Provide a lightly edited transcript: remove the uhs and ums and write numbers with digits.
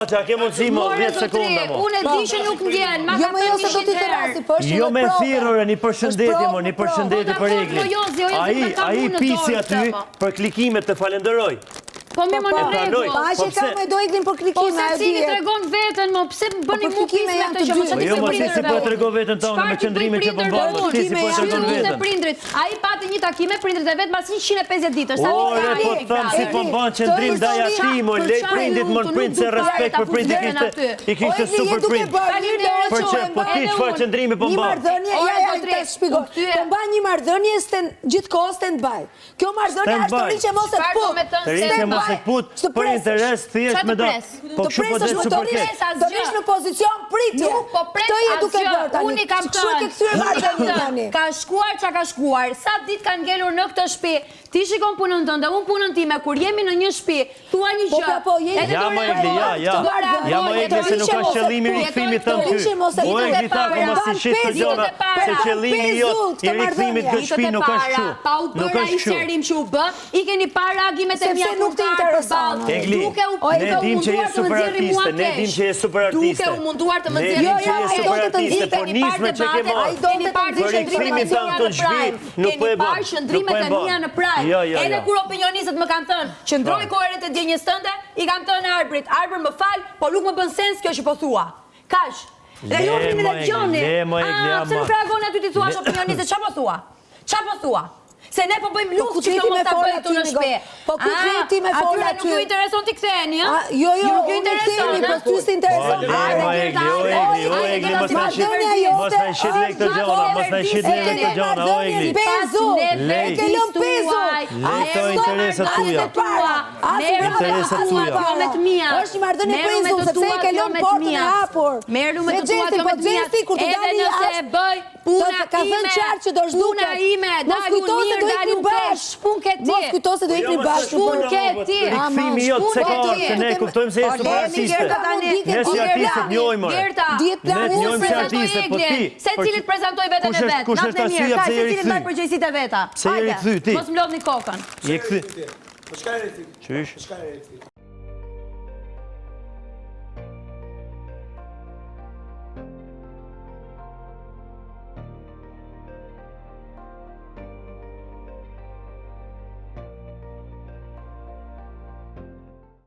Qa ke mundësi më 10 sekonda mo. Unë e di që nuk ndjen, ma Jo ka më jo se do t'i thërasi, po është Jo me edhe thirrore, një përshëndetje mo, një përshëndetje për Eglin. Ai pisi aty për klikimet të falenderoj. Po mi më në regu. Pa që ka me do Eglin për klikime, Po se cili të regon vetën, më pse bëni mu pisme të që më që Jo më si si po të rego vetën tonë me qëndrime që po mbanë, ti si po të regon vetën. A i pati një takime prindrit e vetë mas 150 ditës. Ore, po të thamë si po mbanë qëndrim daja ti, mo, lej prindit më në prindit se respekt për prindit i kishte super prind. Për që, po ti qëfar qëndrimi po mbanë? Po mba një mardhënje gjithë kohë stand-by. Kjo mardhënje është të rriqe mos e put. Mos e put për interes thjesht me da. Po kështu po dhe super keq. Të rish në pozicion pritje. Të je duke bërë tani. Unë i kam tënë. Ka shkuar që ka shkuar. Sa dit kanë ngelur në këtë shtëpi. Ti shikon punën tënde, unë punën time. Kur jemi në një shtëpi, thua një gjë. Ja më Egli, ja më Egli se nuk është qëllimi rikthimit tënd ty. O Egli ta ko mos i shit të gjona se qëllimi jot i rikthimit këtë shtëpi nuk është kështu. Pa u bëra i serim që u bë, i keni parë agimet e mia nuk të intereson. Egli, ne dim që je super artiste, ne dim që je super artiste. Duke u munduar të më nxjerrë. Ne dim që je super artiste, por nisme që ke marrë. Për rikthrimin tënd të shtëpi nuk po e bën. Qëndrimet e mia në Pride. Edhe kur opinionistët më kanë thënë, qëndroj koherent e djenjes tënde, i kam thënë Arbrit, Arbër më fal, po nuk më bën sens kjo që po thua. Kaç. Dhe ju vini dhe gjoni. Pse nuk reagon aty ti thuash opinionistët, çfarë po thua? Çfarë po thua? Se ne po bëjmë luftë që kjo mos ta bëjë këtu në shtëpi. Po ku ti me fol aty? Nuk ju intereson ti ktheheni, ë? Jo, nuk ju intereson, po ty s'ti intereson. O Egli, mos na shit lek të gjona, mos na shit lek të gjona, o Egli. Pezu, ke lëm pezu. Leto interesat tuja. Interesat tuja. Jo me të mia. Është një marrëdhënie pezu, sepse ke lëm portën e hapur. Merru me të tua, jo me të mia. Edhe nëse bëj puna ime, dalu mirë, dalu pesh, pun ke ti. Mos kujto se do ikni bashkë. Pun ke ti. Rikthimi jot se ka se ne kuptojmë se je super artiste. Ne si artistët njohim. Ne njohim si artiste, po ti. Se cilit prezantoj veten e vet. Kush është arsyeja pse je cilit mbaj përgjegjësitë e veta. Pse je rikthy ti? Mos mlodhni kokën. Je kthy. Po çka e rikthi? Qysh? Çka e rikthi?